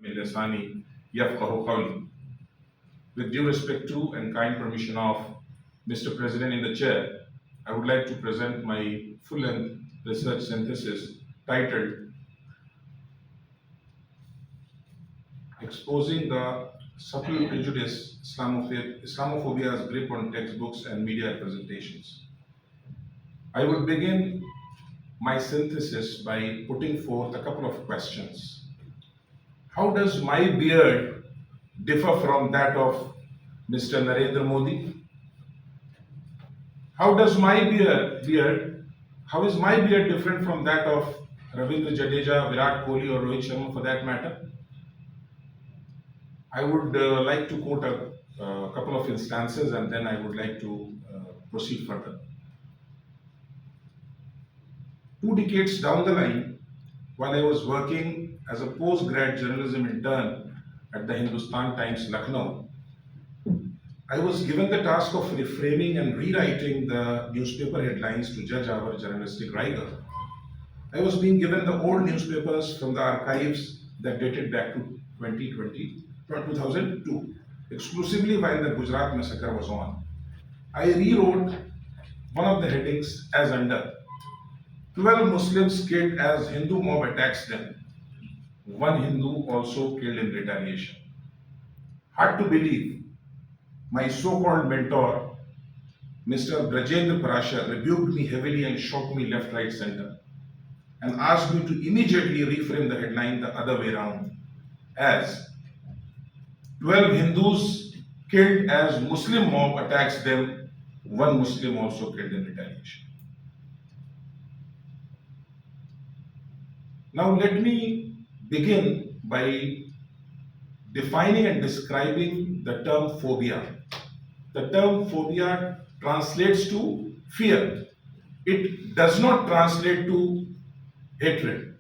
من لساني يفقه قولي. With due respect to and kind permission of Mr. President in the chair, I would like to present my full-length research synthesis titled Exposing the Subtle Prejudice Islamophobia's Grip on Textbooks and Media Representations. I would begin my synthesis by putting forth a couple of questions. How does my beard differ from that of Mr. Narendra Modi? How does my how is my beard different from that of Ravindra Jadeja, Virat Kohli, or Rohit Sharma for that matter? I would like to quote a couple of instances and then I would like to proceed further. 2 decades down the line, while I was working as a post-grad journalism intern at the Hindustan Times, Lucknow, I was given the task of reframing and rewriting the newspaper headlines to judge our journalistic rigor. I was being given the old newspapers from the archives that dated back to 2002, exclusively while the Gujarat massacre was on. I rewrote one of the headings as under 12 Muslims killed as Hindu mob attacks them. One Hindu also killed in retaliation. Hard to believe, my so-called mentor, Mr. Brajendra Parashar, rebuked me heavily and shocked me left, right, center, and asked me to immediately reframe the headline the other way around as 12 Hindus killed as Muslim mob attacks them, one Muslim also killed in retaliation. Now let me begin by defining and describing the term phobia. The term phobia translates to fear. It does not translate to hatred.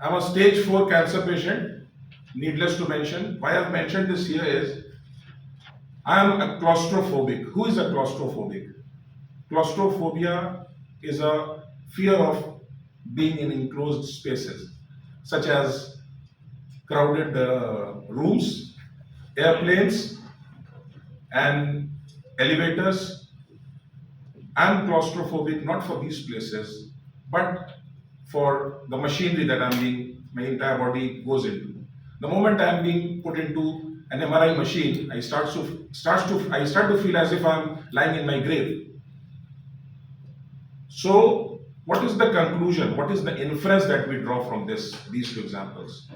I'm a stage 4 cancer patient. Needless to mention, why I've mentioned this here is I'm a claustrophobic. Who is a claustrophobic? Claustrophobia is a fear of being in enclosed spaces, such as crowded rooms, airplanes, and elevators. I'm claustrophobic not for these places, but for the machinery that my entire body goes into. The moment I'm being put into an MRI machine, I start to feel as if I'm lying in my grave. So, what is the conclusion? What is the inference that we draw from these two examples?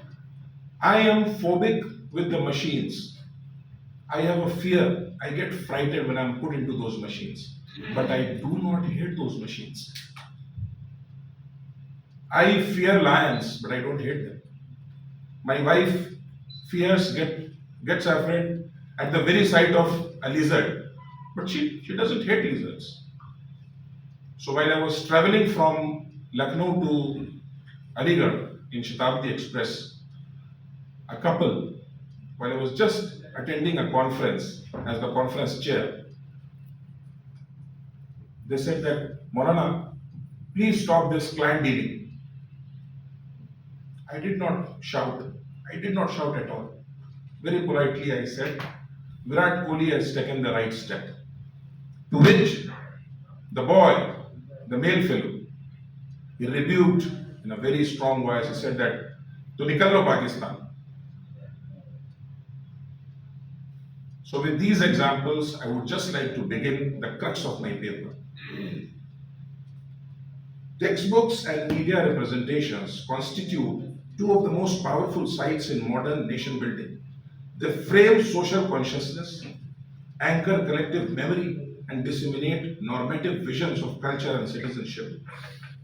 I am phobic with the machines. I have a fear. I get frightened when I'm put into those machines. But I do not hate those machines. I fear lions, but I don't hate them. My wife gets afraid at the very sight of a lizard, but she doesn't hate lizards. So while I was traveling from Lucknow to Aligarh in Shatabdi Express, a couple, while I was just attending a conference as the conference chair, they said that, Maulana, please stop this client dealing. I did not shout. I did not shout at all. Very politely I said, Virat Kohli has taken the right step. To which the boy, the male fellow, he rebuked in a very strong voice. He said that, to nikal lo Pakistan. So with these examples, I would just like to begin the crux of my paper. Textbooks and media representations constitute two of the most powerful sites in modern nation building. They frame social consciousness, anchor collective memory, and disseminate normative visions of culture and citizenship.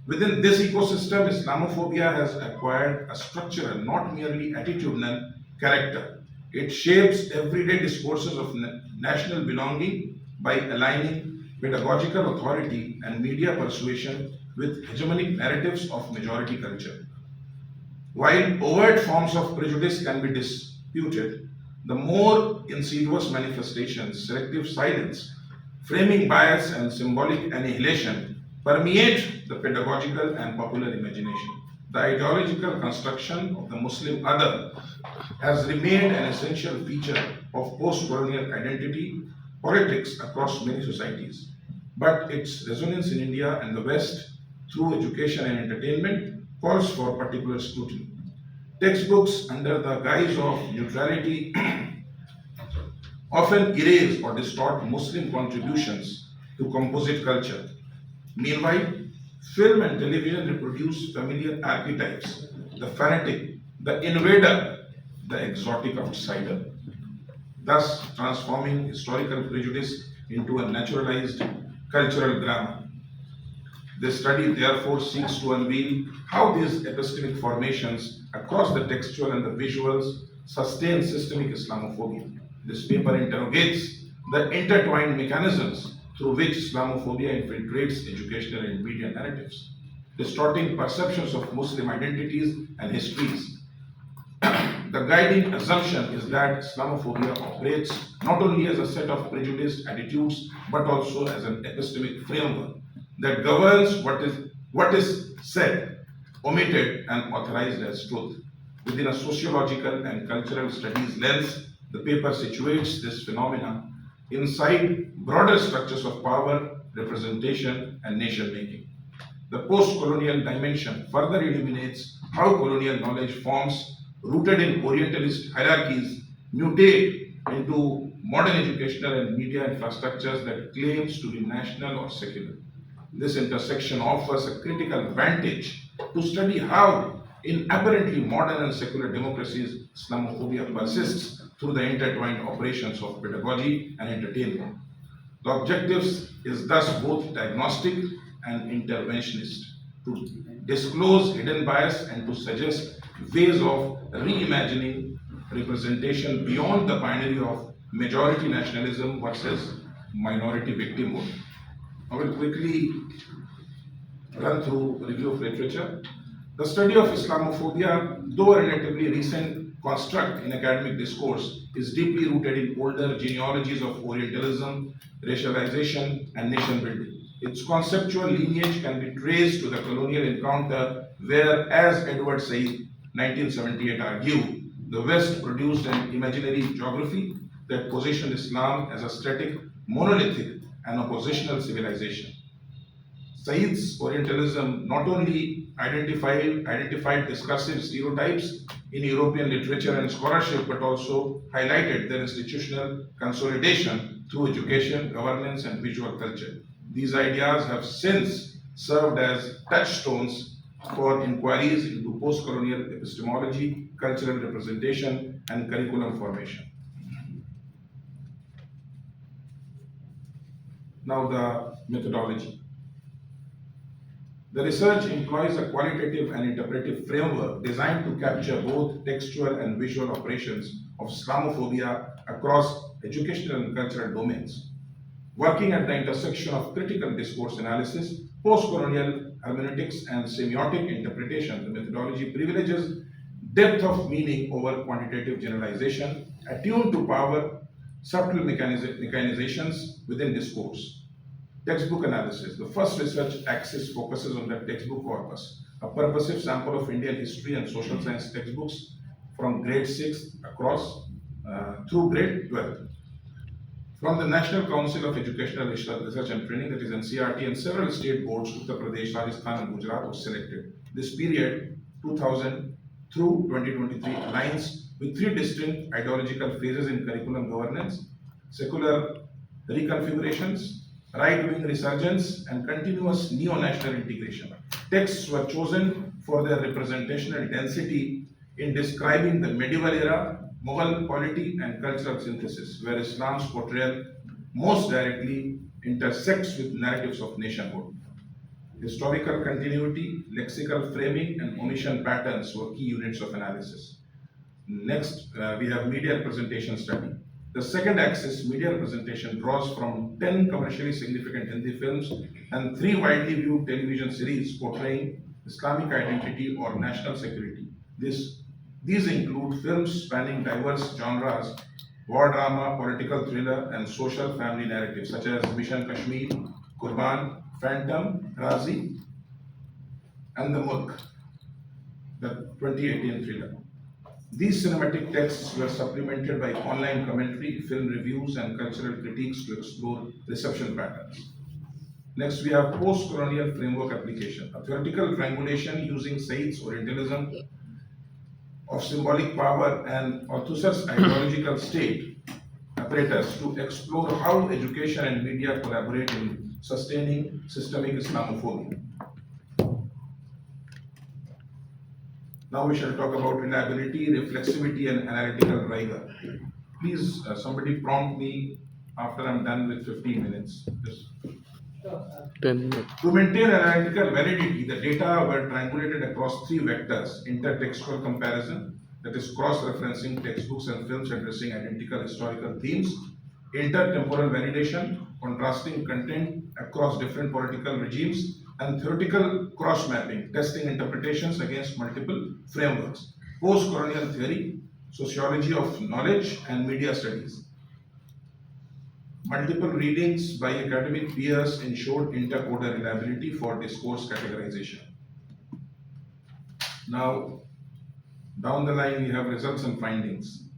Within this ecosystem, Islamophobia has acquired a structural, not merely attitudinal character. It shapes everyday discourses of national belonging by aligning pedagogical authority and media persuasion with hegemonic narratives of majority culture. While overt forms of prejudice can be disputed, the more insidious manifestations, selective silence, framing bias, and symbolic annihilation permeate the pedagogical and popular imagination. The ideological construction of the Muslim other has remained an essential feature of post-colonial identity politics across many societies. But its resonance in India and the West through education and entertainment calls for particular scrutiny. Textbooks, under the guise of neutrality, often erase or distort Muslim contributions to composite culture. Meanwhile, film and television reproduce familiar archetypes: the fanatic, the invader, the exotic outsider, thus transforming historical prejudice into a naturalized cultural grammar. This study therefore seeks to unveil how these epistemic formations across the textual and the visuals sustain systemic Islamophobia. This paper interrogates the intertwined mechanisms through which Islamophobia infiltrates educational and media narratives, distorting perceptions of Muslim identities and histories. The guiding assumption is that Islamophobia operates not only as a set of prejudiced attitudes but also as an epistemic framework that governs what is said, omitted, and authorized as truth. Within a sociological and cultural studies lens, the paper situates this phenomena inside broader structures of power, representation, and nation making. The post colonial dimension further illuminates how colonial knowledge forms rooted in Orientalist hierarchies mutate into modern educational and media infrastructures that claims to be national or secular. This intersection offers a critical vantage to study how, in apparently modern and secular democracies, Islamophobia persists through the intertwined operations of pedagogy and entertainment. The objectives is thus both diagnostic and interventionist, to disclose hidden bias and to suggest ways of reimagining representation beyond the binary of majority nationalism versus minority victimhood. I will quickly run through review of literature. The study of Islamophobia, though a relatively recent construct in academic discourse, is deeply rooted in older genealogies of Orientalism, racialization, and nation building. Its conceptual lineage can be traced to the colonial encounter where, as Edward Said, 1978, argued, the West produced an imaginary geography that positioned Islam as a static, monolithic, and oppositional civilization. Said's Orientalism not only identified discursive stereotypes in European literature and scholarship, but also highlighted their institutional consolidation through education, governance, and visual culture. These ideas have since served as touchstones for inquiries into post-colonial epistemology, cultural representation, and curriculum formation. Now the methodology. The research employs a qualitative and interpretive framework designed to capture both textual and visual operations of Islamophobia across educational and cultural domains. Working at the intersection of critical discourse analysis, post-colonial hermeneutics, and semiotic interpretation, the methodology privileges depth of meaning over quantitative generalization, attuned to power, subtle mechanizations within discourse. Textbook analysis. The first research axis focuses on the textbook corpus, a purposive sample of Indian history and social science textbooks from grade 6 across through grade 12. From the National Council of Educational Research and Training, that is NCRT, and several state boards, Uttar Pradesh, Rajasthan, and Gujarat, was selected. This period, 2000 through 2023, aligns with three distinct ideological phases in curriculum governance: secular reconfigurations, right-wing resurgence, and continuous neo-national integration. Texts were chosen for their representational density in describing the medieval era, Mughal polity, and cultural synthesis, where Islam's portrayal most directly intersects with narratives of nationhood. Historical continuity, lexical framing, and omission patterns were key units of analysis. Next, we have media representation study. The second axis, media representation, draws from 10 commercially significant Hindi films and 3 widely viewed television series portraying Islamic identity or national security. These include films spanning diverse genres: war drama, political thriller, and social family narratives such as Mission Kashmir, Qurban, Phantom, Razi, and The Mulk. the 2018 thriller. These cinematic texts were supplemented by online commentary, film reviews, and cultural critiques to explore reception patterns. Next, we have post-colonial framework application, a theoretical triangulation using Said's Orientalism of symbolic power and Althusser's ideological state apparatus to explore how education and media collaborate in sustaining systemic Islamophobia. Now we shall talk about reliability, reflexivity, and analytical rigor. Please, somebody prompt me after I'm done with 15 minutes. Yes. 10 minutes. To maintain analytical validity, the data were triangulated across three vectors: intertextual comparison, that is cross-referencing textbooks and films addressing identical historical themes; intertemporal validation, contrasting content across different political regimes; and theoretical cross-mapping, testing interpretations against multiple frameworks; post-colonial theory, sociology of knowledge, and media studies. Multiple readings by academic peers ensured intercoder reliability for discourse categorization. Now, down the line, we have results and findings.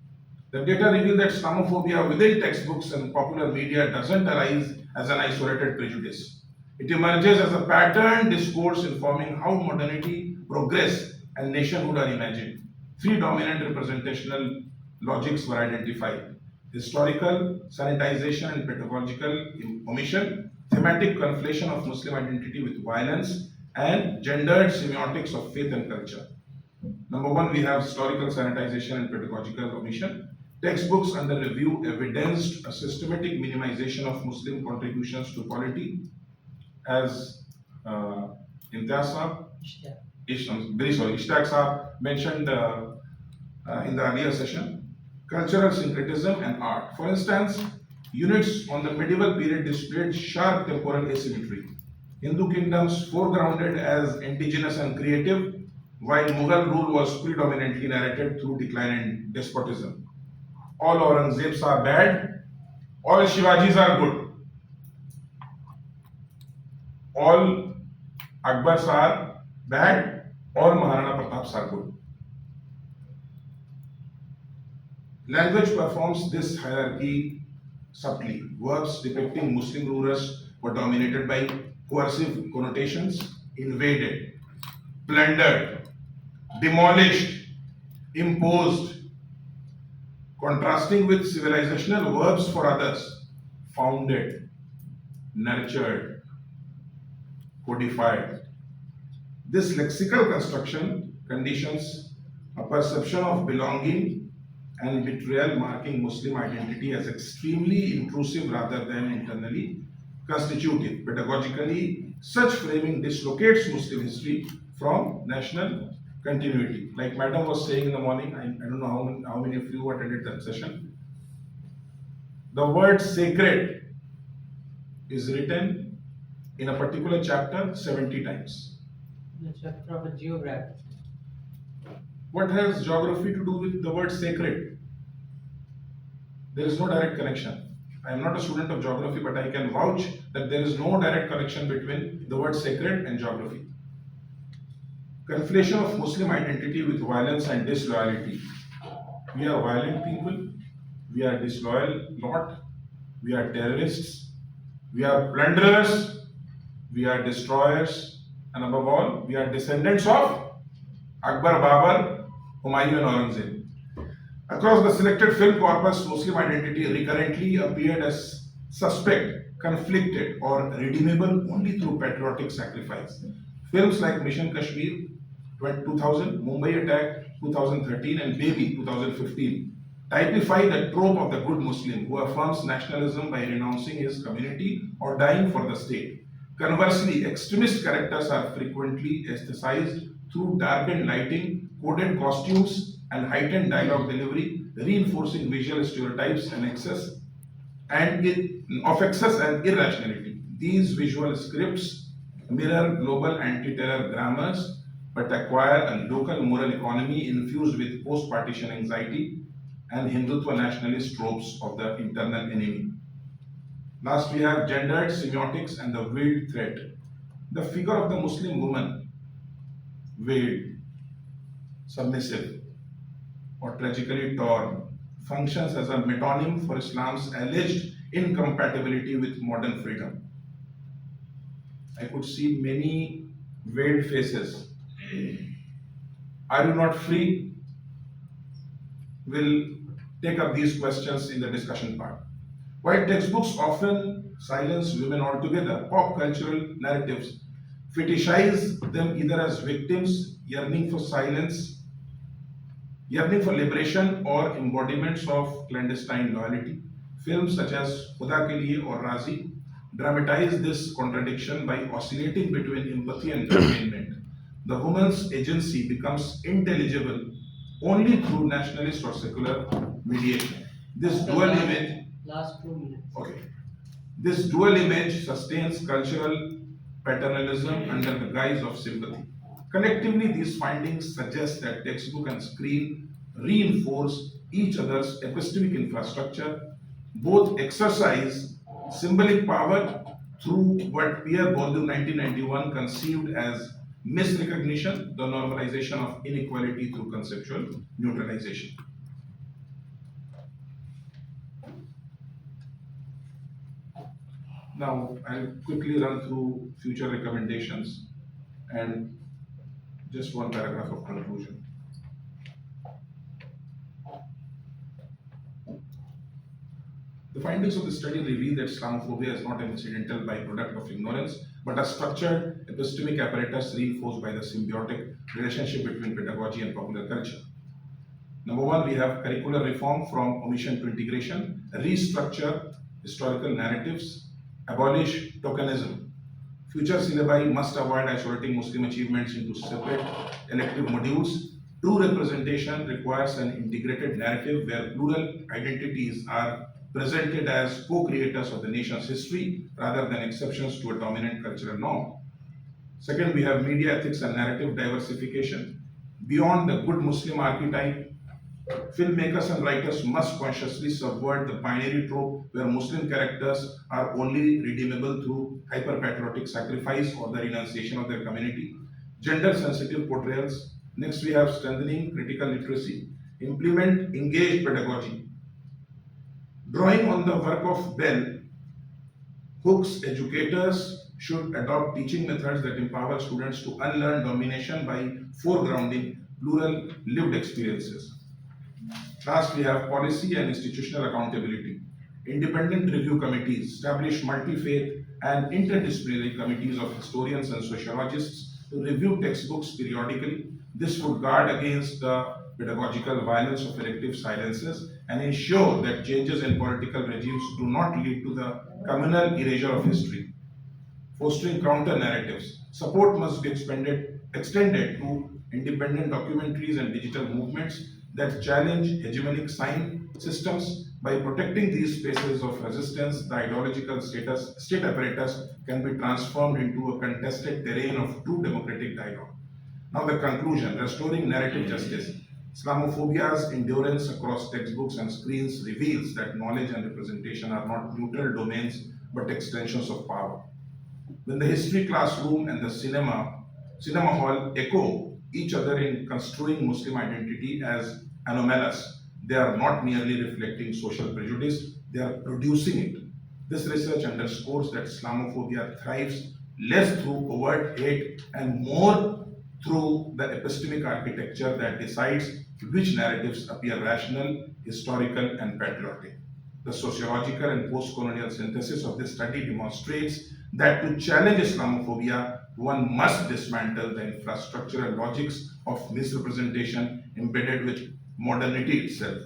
The data reveal that Islamophobia within textbooks and popular media doesn't arise as an isolated prejudice. It emerges as a patterned discourse informing how modernity, progress, and nationhood are imagined. Three dominant representational logics were identified: historical, sanitization, and pedagogical omission; thematic conflation of Muslim identity with violence; and gendered semiotics of faith and culture. Number one, we have historical sanitization and pedagogical omission. Textbooks under review evidenced a systematic minimization of Muslim contributions to polity, as Imtiaz Saab, Ishtaq Saab mentioned in the earlier session. Cultural syncretism and art. For instance, units on the medieval period displayed sharp temporal asymmetry. Hindu kingdoms foregrounded as indigenous and creative, while Mughal rule was predominantly narrated through decline and despotism. All Aurangzebs are bad, all Shivajis are good. All Akbars are bad, all Maharana Prataps are good. Language performs this hierarchy subtly. Verbs depicting Muslim rulers were dominated by coercive connotations: invaded, plundered, demolished, imposed, contrasting with civilizational verbs for others: founded, nurtured, codified. This lexical construction conditions a perception of belonging and betrayal, marking Muslim identity as extremely intrusive rather than internally constitutive. Pedagogically, such framing dislocates Muslim history from national continuity. Like Madam was saying in the morning, I don't know how many of you attended that session. The word sacred is written in a particular chapter 70 times. The chapter of geography. What has geography to do with the word sacred? There is no direct connection. I am not a student of geography, but I can vouch that there is no direct connection between the word sacred and geography. Conflation of Muslim identity with violence and disloyalty. We are violent people, we are disloyal lot, we are terrorists, we are plunderers, we are destroyers, and above all, we are descendants of Akbar, Babur, Humayun, and Aurangzeb. Across the selected film corpus, Muslim identity recurrently appeared as suspect, conflicted, or redeemable only through patriotic sacrifice. Films like Mission Kashmir 2000, Mumbai Attack 2013, and Baby 2015 typify the trope of the good Muslim who affirms nationalism by renouncing his community or dying for the state. Conversely, extremist characters are frequently aestheticized through darkened lighting, coded costumes, and heightened dialogue delivery, reinforcing visual stereotypes and excess and irrationality. These visual scripts mirror global anti-terror grammars but acquire a local moral economy infused with post-partition anxiety and Hindutva nationalist tropes of the internal enemy. Last, we have gendered semiotics and the veiled threat. The figure of the Muslim woman, veiled, submissive, or tragically torn, functions as a metonym for Islam's alleged incompatibility with modern freedom. I could see many veiled faces. Are you not free? Will take up these questions in the discussion part. While textbooks often silence women altogether, pop cultural narratives fetishize them either as victims yearning for silence, yearning for liberation, or embodiments of clandestine loyalty. Films such as Khuda Ke Liye or Razi dramatize this contradiction by oscillating between empathy and containment. The woman's agency becomes intelligible only through nationalist or secular mediation. This dual image, Last 2 minutes. okay, this dual image sustains cultural paternalism under the guise of sympathy. Collectively, these findings suggest that textbook and screen reinforce each other's epistemic infrastructure. Both exercise symbolic power through what Pierre Bourdieu 1991 conceived as misrecognition, the normalization of inequality through conceptual neutralization. Now, I'll quickly run through future recommendations and just one paragraph of conclusion. The findings of the study reveal that Islamophobia is not an incidental byproduct of ignorance, but a structured epistemic apparatus reinforced by the symbiotic relationship between pedagogy and popular culture. Number one, we have curricular reform from omission to integration, restructure historical narratives, abolish tokenism. Future syllabi must avoid isolating Muslim achievements into separate elective modules. True representation requires an integrated narrative where plural identities are presented as co-creators of the nation's history rather than exceptions to a dominant cultural norm. Second, we have media ethics and narrative diversification. Beyond the good Muslim archetype, filmmakers and writers must consciously subvert the binary trope where Muslim characters are only redeemable through hyper-patriotic sacrifice or the renunciation of their community. Gender-sensitive portrayals. Next, we have strengthening critical literacy. Implement engaged pedagogy. Drawing on the work of Bell Hooks, educators should adopt teaching methods that empower students to unlearn domination by foregrounding plural lived experiences. Last, we have policy and institutional accountability. Independent review committees establish multi-faith and interdisciplinary committees of historians and sociologists to review textbooks periodically. This would guard against the pedagogical violence of elective silences and ensure that changes in political regimes do not lead to the communal erasure of history. Fostering counter narratives. Support must be extended to independent documentaries and digital movements that challenge hegemonic sign systems. By protecting these spaces of resistance, the ideological state apparatus can be transformed into a contested terrain of true democratic dialogue. Now the conclusion, restoring narrative justice. Islamophobia's endurance across textbooks and screens reveals that knowledge and representation are not neutral domains but extensions of power. When the history classroom and the cinema hall echo each other in construing Muslim identity as anomalous, they are not merely reflecting social prejudice, they are producing it. This research underscores that Islamophobia thrives less through overt hate and more through the epistemic architecture that decides which narratives appear rational, historical, and patriotic. The sociological and post-colonial synthesis of this study demonstrates that to challenge Islamophobia, one must dismantle the infrastructural logics of misrepresentation embedded with modernity itself.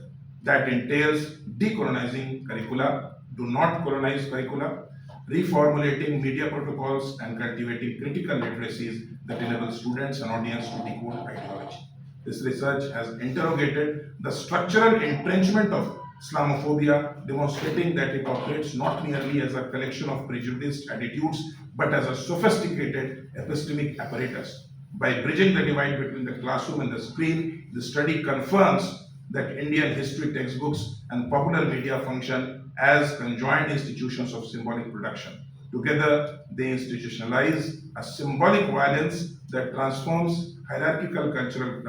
That entails decolonizing curricula, do not colonize curricula, reformulating media protocols, and cultivating critical literacies that enable students and audience to decode ideology. This research has interrogated the structural entrenchment of Islamophobia, demonstrating that it operates not merely as a collection of prejudiced attitudes, but as a sophisticated epistemic apparatus. By bridging the divide between the classroom and the screen, the study confirms that Indian history textbooks and popular media function as conjoined institutions of symbolic production. Together, they institutionalize a symbolic violence that transforms hierarchical cultural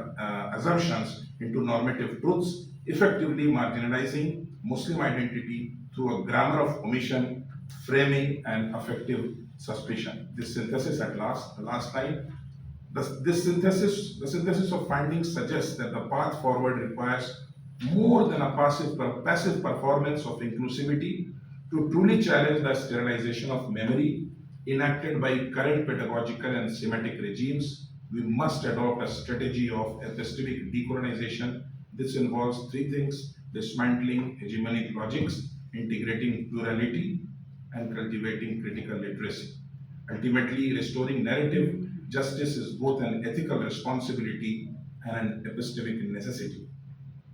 assumptions into normative truths, effectively marginalizing Muslim identity through a grammar of omission, framing, and affective suspicion. This synthesis at last, the last line, the synthesis of findings suggests that the path forward requires more than a passive performance of inclusivity to truly challenge the sterilization of memory enacted by current pedagogical and semantic regimes. We must adopt a strategy of epistemic decolonization. This involves three things: dismantling hegemonic logics, integrating plurality, and cultivating critical literacy. Ultimately, restoring narrative justice is both an ethical responsibility and an epistemic necessity.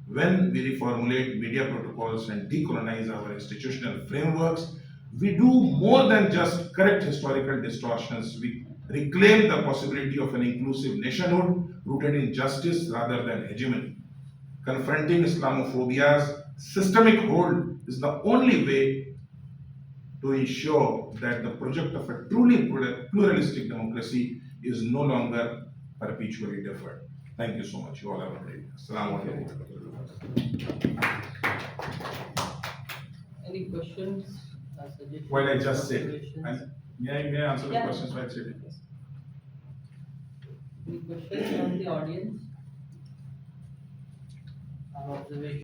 When we reformulate media protocols and decolonize our institutional frameworks, we do more than just correct historical distortions. We reclaim the possibility of an inclusive nationhood rooted in justice rather than hegemony. Confronting Islamophobia's systemic hold is the only way to ensure that the project of a truly pluralistic democracy is no longer perpetually deferred. Thank you so much. You all have a great day. Assalamu alaikum. Any questions, suggestions? While I just said, observations? and may I answer the Yeah. questions while I said it? Any questions from the audience? Or observations?